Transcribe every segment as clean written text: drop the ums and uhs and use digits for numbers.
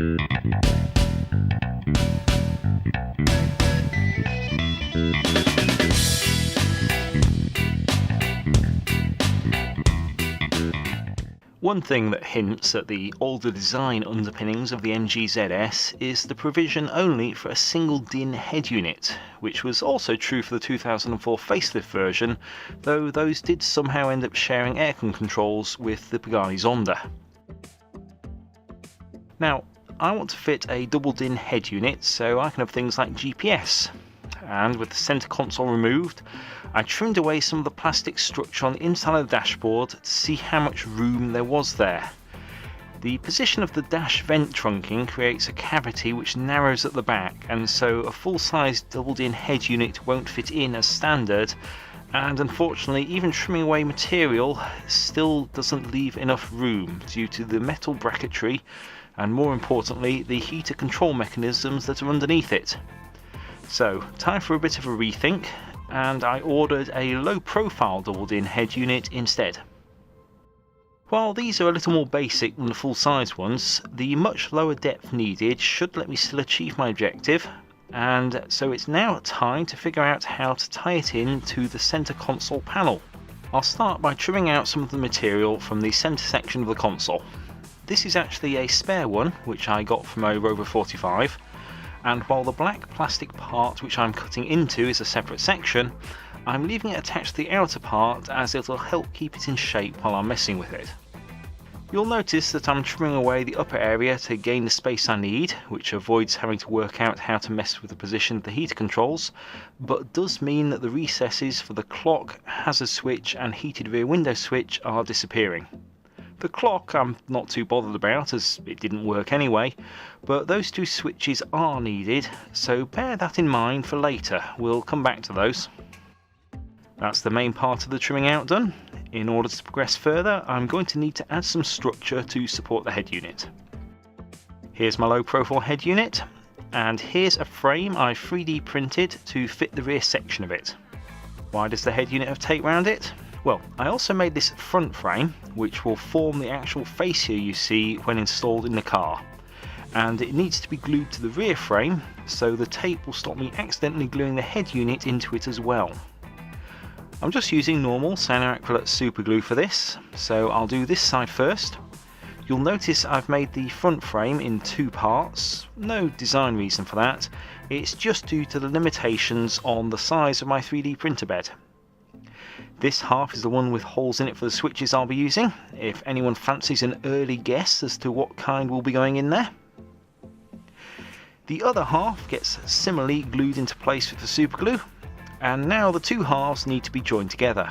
One thing that hints at the older design underpinnings of the MG ZS is the provision only for a single DIN head unit, which was also true for the 2004 facelift version, though those did somehow end up sharing aircon controls with the Pagani Zonda. Now, I want to fit a double DIN head unit so I can have things like GPS, and with the centre console removed, I trimmed away some of the plastic structure on the inside of the dashboard to see how much room there was there. The position of the dash vent trunking creates a cavity which narrows at the back, and so a full-size double-DIN head unit won't fit in as standard, and unfortunately even trimming away material still doesn't leave enough room due to the metal bracketry and, more importantly, the heater control mechanisms that are underneath it. So, time for a bit of a rethink, and I ordered a low-profile double-DIN head unit instead. While these are a little more basic than the full-size ones, the much lower depth needed should let me still achieve my objective, and so it's now time to figure out how to tie it in to the centre console panel. I'll start by trimming out some of the material from the centre section of the console. This is actually a spare one, which I got from a Rover 45, and while the black plastic part which I'm cutting into is a separate section, I'm leaving it attached to the outer part as it'll help keep it in shape while I'm messing with it. You'll notice that I'm trimming away the upper area to gain the space I need, which avoids having to work out how to mess with the position of the heater controls, but does mean that the recesses for the clock, hazard switch and heated rear window switch are disappearing. The clock I'm not too bothered about as it didn't work anyway, but those two switches are needed, so bear that in mind for later. We'll come back to those. That's the main part of the trimming out done. In order to progress further, I'm going to need to add some structure to support the head unit. Here's my low profile head unit, and here's a frame I 3D printed to fit the rear section of it. Why does the head unit have tape around it? Well, I also made this front frame, which will form the actual fascia you see when installed in the car. And it needs to be glued to the rear frame, so the tape will stop me accidentally gluing the head unit into it as well. I'm just using normal cyanoacrylate super glue for this, so I'll do this side first. You'll notice I've made the front frame in two parts. No design reason for that, it's just due to the limitations on the size of my 3D printer bed. This half is the one with holes in it for the switches I'll be using, if anyone fancies an early guess as to what kind will be going in there. The other half gets similarly glued into place with the super glue, and now the two halves need to be joined together.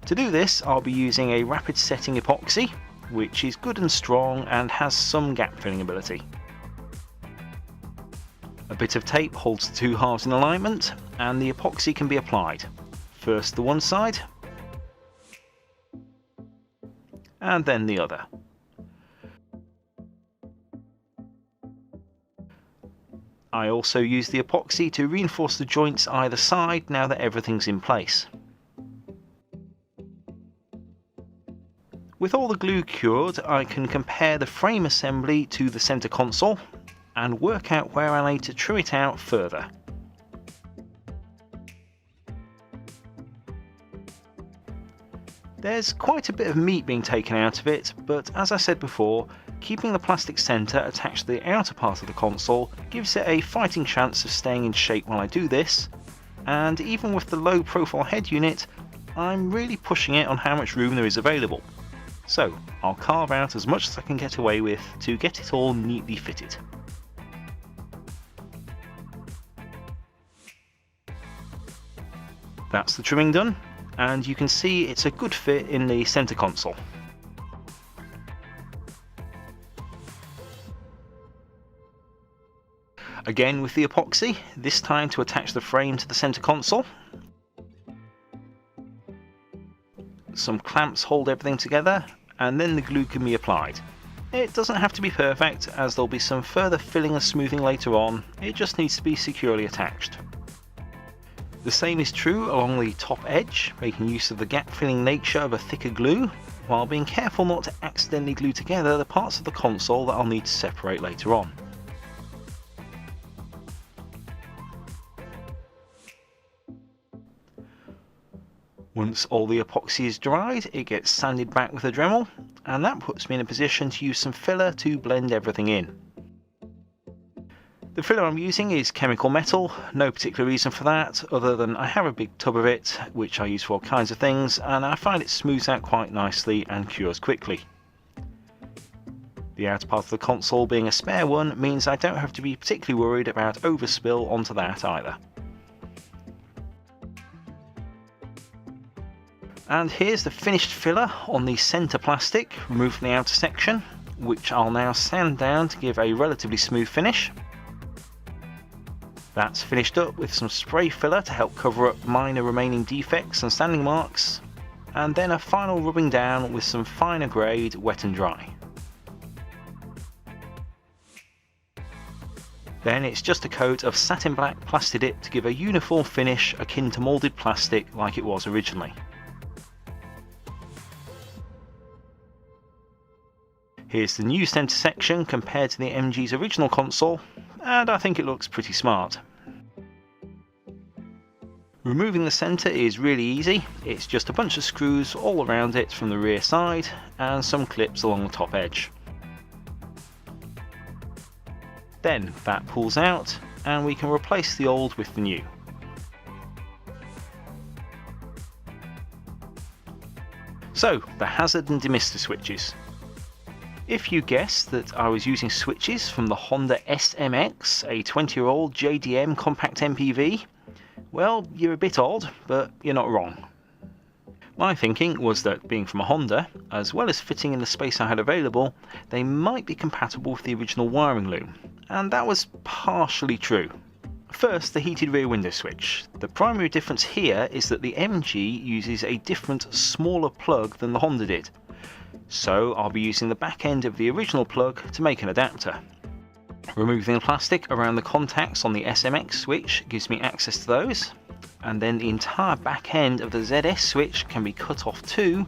To do this, I'll be using a rapid setting epoxy, which is good and strong and has some gap filling ability. A bit of tape holds the two halves in alignment, and the epoxy can be applied. First the one side, and then the other. I also use the epoxy to reinforce the joints either side now that everything's in place. With all the glue cured, I can compare the frame assembly to the centre console and work out where I need to trim it out further. There's quite a bit of meat being taken out of it, but as I said before, keeping the plastic centre attached to the outer part of the console gives it a fighting chance of staying in shape while I do this, and even with the low profile head unit, I'm really pushing it on how much room there is available. So I'll carve out as much as I can get away with to get it all neatly fitted. That's the trimming done, and you can see it's a good fit in the centre console. Again with the epoxy, this time to attach the frame to the centre console. Some clamps hold everything together, and then the glue can be applied. It doesn't have to be perfect, as there'll be some further filling and smoothing later on, it just needs to be securely attached. The same is true along the top edge, making use of the gap filling nature of a thicker glue, while being careful not to accidentally glue together the parts of the console that I'll need to separate later on. Once all the epoxy is dried, it gets sanded back with a Dremel, and that puts me in a position to use some filler to blend everything in. The filler I'm using is chemical metal, no particular reason for that other than I have a big tub of it which I use for all kinds of things, and I find it smooths out quite nicely and cures quickly. The outer part of the console being a spare one means I don't have to be particularly worried about overspill onto that either. And here's the finished filler on the centre plastic, removed from the outer section, which I'll now sand down to give a relatively smooth finish. That's finished up with some spray filler to help cover up minor remaining defects and sanding marks, and then a final rubbing down with some finer grade wet and dry. Then it's just a coat of satin black Plastidip to give a uniform finish akin to moulded plastic like it was originally. Here's the new centre section compared to the MG's original console, and I think it looks pretty smart. Removing the centre is really easy. It's just a bunch of screws all around it from the rear side and some clips along the top edge. Then that pulls out and we can replace the old with the new. So, the hazard and demister switches. If you guessed that I was using switches from the Honda SMX, a 20-year-old JDM compact MPV, well, you're a bit odd, but you're not wrong. My thinking was that being from a Honda, as well as fitting in the space I had available, they might be compatible with the original wiring loom, and that was partially true. First, the heated rear window switch. The primary difference here is that the MG uses a different, smaller plug than the Honda did. So I'll be using the back end of the original plug to make an adapter. Removing the plastic around the contacts on the SMX switch gives me access to those, and then the entire back end of the ZS switch can be cut off too,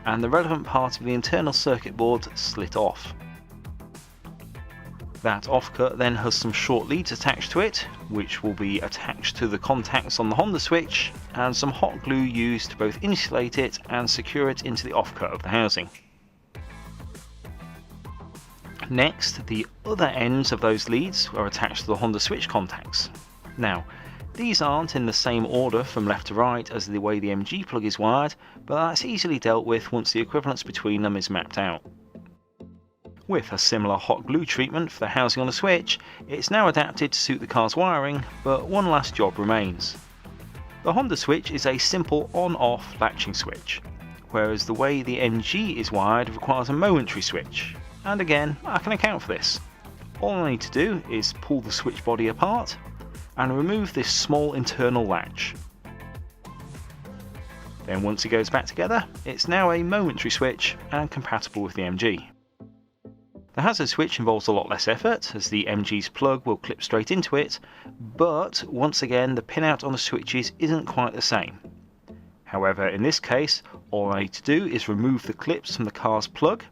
and the relevant part of the internal circuit board slit off. That offcut then has some short leads attached to it, which will be attached to the contacts on the Honda switch, and some hot glue used to both insulate it and secure it into the offcut of the housing. Next, the other ends of those leads are attached to the Honda switch contacts. Now, these aren't in the same order from left to right as the way the MG plug is wired, but that's easily dealt with once the equivalence between them is mapped out. With a similar hot glue treatment for the housing on the switch, it's now adapted to suit the car's wiring, but one last job remains. The Honda switch is a simple on-off latching switch, whereas the way the MG is wired requires a momentary switch. And again, I can account for this. All I need to do is pull the switch body apart and remove this small internal latch. Then once it goes back together, it's now a momentary switch and compatible with the MG. The hazard switch involves a lot less effort, as the MG's plug will clip straight into it, but once again the pinout on the switches isn't quite the same. However, in this case, all I need to do is remove the clips from the car's plug,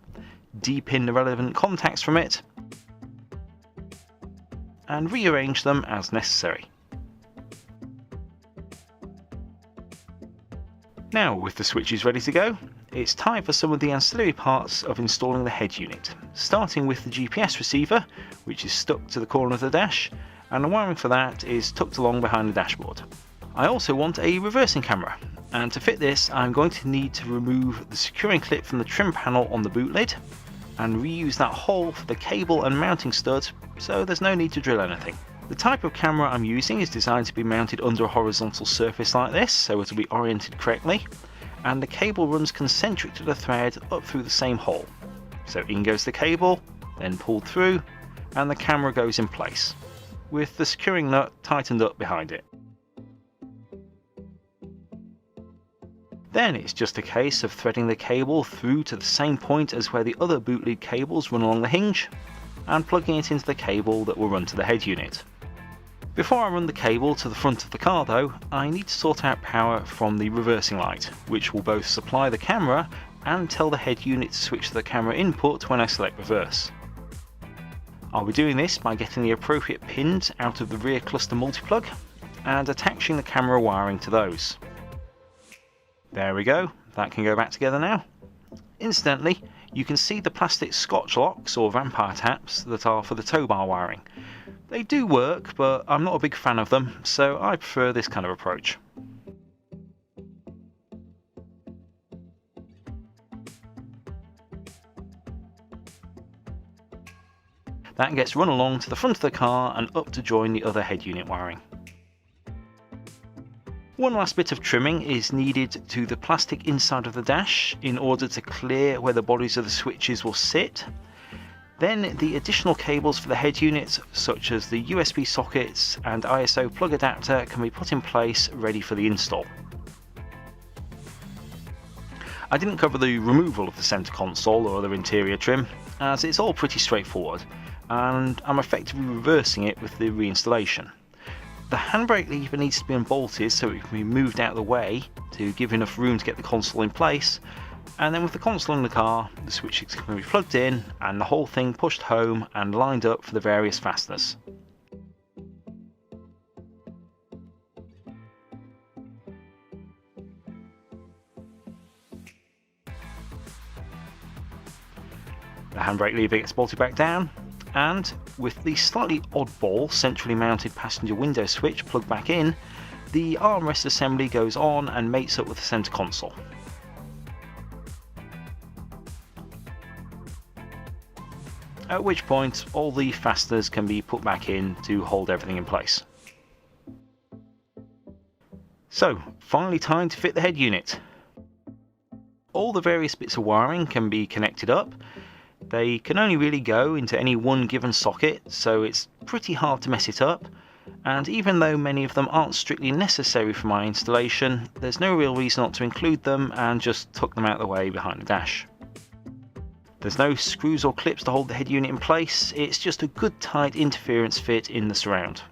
de-pin the relevant contacts from it, and rearrange them as necessary. Now, with the switches ready to go, it's time for some of the ancillary parts of installing the head unit, starting with the GPS receiver, which is stuck to the corner of the dash, and the wiring for that is tucked along behind the dashboard. I also want a reversing camera, and to fit this I'm going to need to remove the securing clip from the trim panel on the boot lid, and reuse that hole for the cable and mounting stud, so there's no need to drill anything. The type of camera I'm using is designed to be mounted under a horizontal surface like this, so it'll be oriented correctly, and the cable runs concentric to the thread up through the same hole. So in goes the cable, then pulled through, and the camera goes in place, with the securing nut tightened up behind it. Then it's just a case of threading the cable through to the same point as where the other boot lid cables run along the hinge, and plugging it into the cable that will run to the head unit. Before I run the cable to the front of the car though, I need to sort out power from the reversing light, which will both supply the camera and tell the head unit to switch to the camera input when I select reverse. I'll be doing this by getting the appropriate pins out of the rear cluster multiplug and attaching the camera wiring to those. There we go, that can go back together now. Incidentally, you can see the plastic scotch locks or vampire taps that are for the tow bar wiring. They do work, but I'm not a big fan of them, so I prefer this kind of approach. That gets run along to the front of the car and up to join the other head unit wiring. One last bit of trimming is needed to the plastic inside of the dash in order to clear where the bodies of the switches will sit. Then the additional cables for the head units, such as the USB sockets and ISO plug adapter, can be put in place ready for the install. I didn't cover the removal of the centre console or other interior trim, as it's all pretty straightforward, and I'm effectively reversing it with the reinstallation. The handbrake lever needs to be unbolted so it can be moved out of the way to give enough room to get the console in place, and then with the console in the car, the switches can be plugged in and the whole thing pushed home and lined up for the various fasteners. The handbrake lever gets bolted back down, and with the slightly oddball centrally mounted passenger window switch plugged back in, the armrest assembly goes on and mates up with the centre console. At which point all the fasteners can be put back in to hold everything in place. So, finally time to fit the head unit. All the various bits of wiring can be connected up. They can only really go into any one given socket, so it's pretty hard to mess it up, and even though many of them aren't strictly necessary for my installation, there's no real reason not to include them and just tuck them out of the way behind the dash. There's no screws or clips to hold the head unit in place, it's just a good tight interference fit in the surround.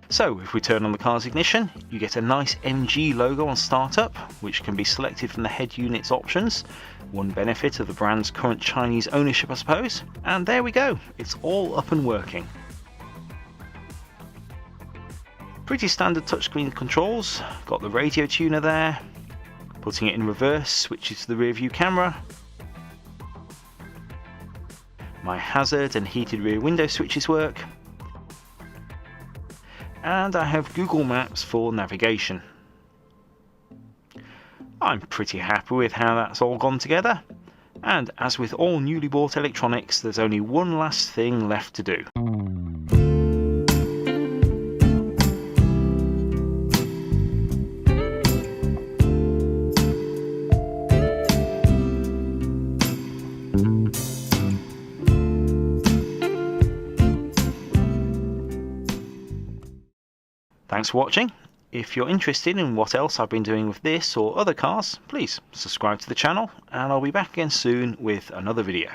So if we turn on the car's ignition, you get a nice MG logo on startup, which can be selected from the head unit's options. One benefit of the brand's current Chinese ownership, I suppose. And there we go, it's all up and working. Pretty standard touchscreen controls, got the radio tuner there. Putting it in reverse switches to the rear view camera. My hazard and heated rear window switches work. And I have Google Maps for navigation. I'm pretty happy with how that's all gone together, and as with all newly bought electronics, there's only one last thing left to do. Thanks for watching. If you're interested in what else I've been doing with this or other cars, please subscribe to the channel, and I'll be back again soon with another video.